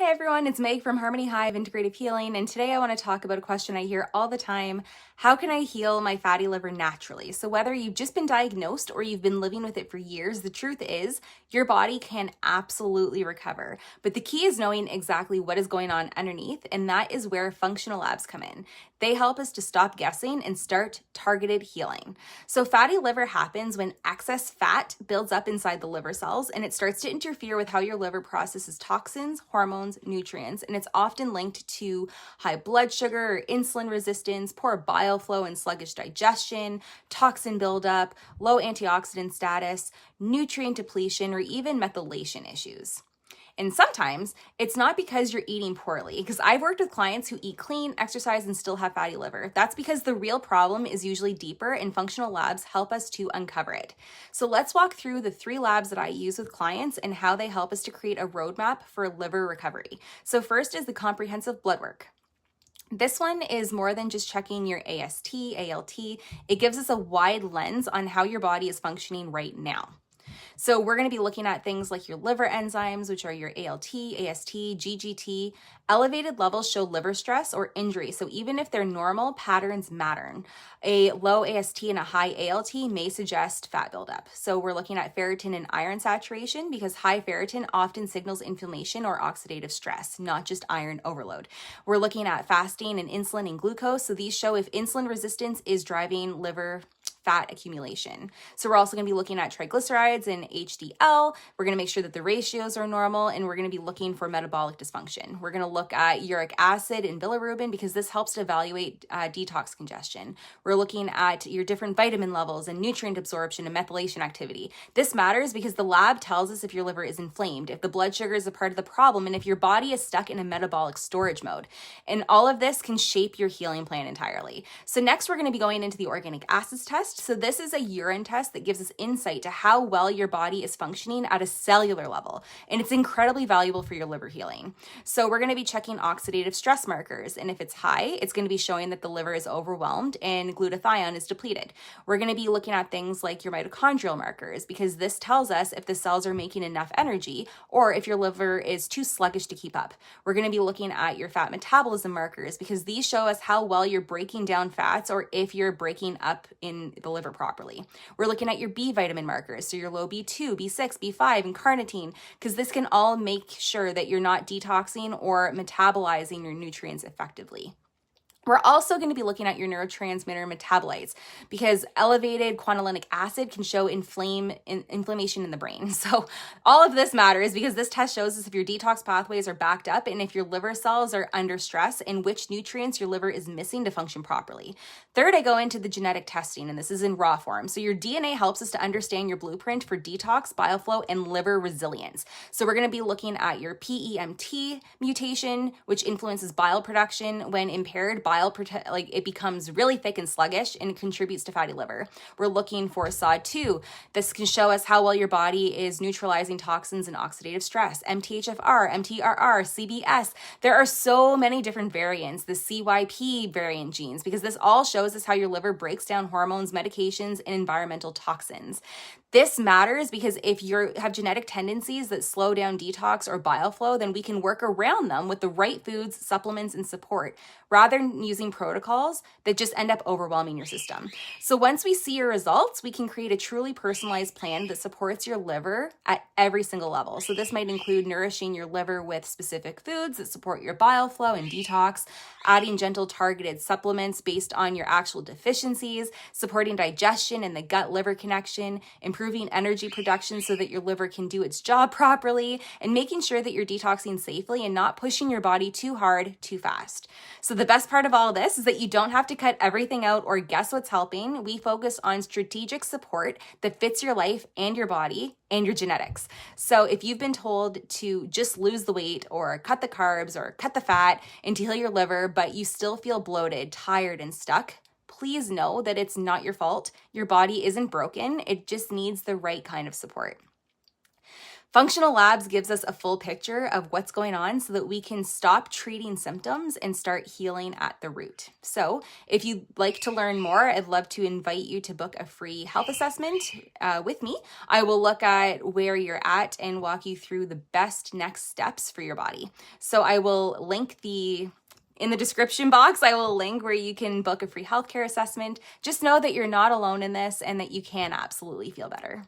Hey everyone, it's Meg from Harmony Hive Integrative Healing, and today I want to talk about a question I hear all the time. How can I heal my fatty liver naturally? So whether you've just been diagnosed or you've been living with it for years, the truth is your body can absolutely recover. But the key is knowing exactly what is going on underneath, and that is where functional labs come in. They help us to stop guessing and start targeted healing. So fatty liver happens when excess fat builds up inside the liver cells, and it starts to interfere with how your liver processes toxins, hormones, nutrients, and it's often linked to high blood sugar or insulin resistance, poor bile flow and sluggish digestion, toxin buildup, low antioxidant status, nutrient depletion, or even methylation issues. And sometimes it's not because you're eating poorly, because I've worked with clients who eat clean, exercise, and still have fatty liver. That's because the real problem is usually deeper, and functional labs help us to uncover it. So let's walk through the 3 labs that I use with clients and how they help us to create a roadmap for liver recovery. So first is the comprehensive blood work. This one is more than just checking your AST, ALT. It gives us a wide lens on how your body is functioning right now. So we're going to be looking at things like your liver enzymes, which are your ALT, AST, GGT. Elevated levels show liver stress or injury. So even if they're normal, patterns matter. A low AST and a high ALT may suggest fat buildup. So we're looking at ferritin and iron saturation because high ferritin often signals inflammation or oxidative stress, not just iron overload. We're looking at fasting and insulin and glucose. So these show if insulin resistance is driving liver fat accumulation. So we're also going to be looking at triglycerides and HDL. We're going to make sure that the ratios are normal, and we're going to be looking for metabolic dysfunction. We're going to look at uric acid and bilirubin because this helps to evaluate detox congestion. We're looking at your different vitamin levels and nutrient absorption and methylation activity. This matters because the lab tells us if your liver is inflamed, if the blood sugar is a part of the problem, and if your body is stuck in a metabolic storage mode. And all of this can shape your healing plan entirely. So next, we're going to be going into the organic acids test. So this is a urine test that gives us insight to how well your body is functioning at a cellular level, and it's incredibly valuable for your liver healing. So we're going to be checking oxidative stress markers, and if it's high, it's going to be showing that the liver is overwhelmed and glutathione is depleted. We're going to be looking at things like your mitochondrial markers because this tells us if the cells are making enough energy or if your liver is too sluggish to keep up. We're going to be looking at your fat metabolism markers because these show us how well you're breaking down fats or if you're breaking up in the liver properly. We're looking at your B vitamin markers, so your low B2, B6, B5, and carnitine, because this can all make sure that you're not detoxing or metabolizing your nutrients effectively. We're also going to be looking at your neurotransmitter metabolites because elevated guanylinic acid can show inflammation in the brain. So all of this matters because this test shows us if your detox pathways are backed up and if your liver cells are under stress and which nutrients your liver is missing to function properly. Third, I go into the genetic testing, and this is in raw form. So your DNA helps us to understand your blueprint for detox, bile flow, and liver resilience. So we're going to be looking at your PEMT mutation, which influences bile production. When impaired, it becomes really thick and sluggish and contributes to fatty liver. We're looking for SOD2. This can show us how well your body is neutralizing toxins and oxidative stress. MTHFR, MTRR, CBS. There are so many different variants, the CYP variant genes, because this all shows us how your liver breaks down hormones, medications, and environmental toxins. This matters because if you have genetic tendencies that slow down detox or bile flow, then we can work around them with the right foods, supplements, and support, rather than using protocols that just end up overwhelming your system. So once we see your results, we can create a truly personalized plan that supports your liver at every single level. So this might include nourishing your liver with specific foods that support your bile flow and detox, adding gentle targeted supplements based on your actual deficiencies, supporting digestion and the gut-liver connection, improving energy production so that your liver can do its job properly, and making sure that you're detoxing safely and not pushing your body too hard, too fast. So the best part of all this is that you don't have to cut everything out or guess what's helping. We focus on strategic support that fits your life and your body and your genetics. So if you've been told to just lose the weight or cut the carbs or cut the fat and to heal your liver, but you still feel bloated, tired, and stuck, please know that it's not your fault. Your body isn't broken. It just needs the right kind of support. Functional labs gives us a full picture of what's going on so that we can stop treating symptoms and start healing at the root. So if you'd like to learn more, I'd love to invite you to book a free health assessment with me. I will look at where you're at and walk you through the best next steps for your body. So I will link in the description box, I will link where you can book a free healthcare assessment. Just know that you're not alone in this and that you can absolutely feel better.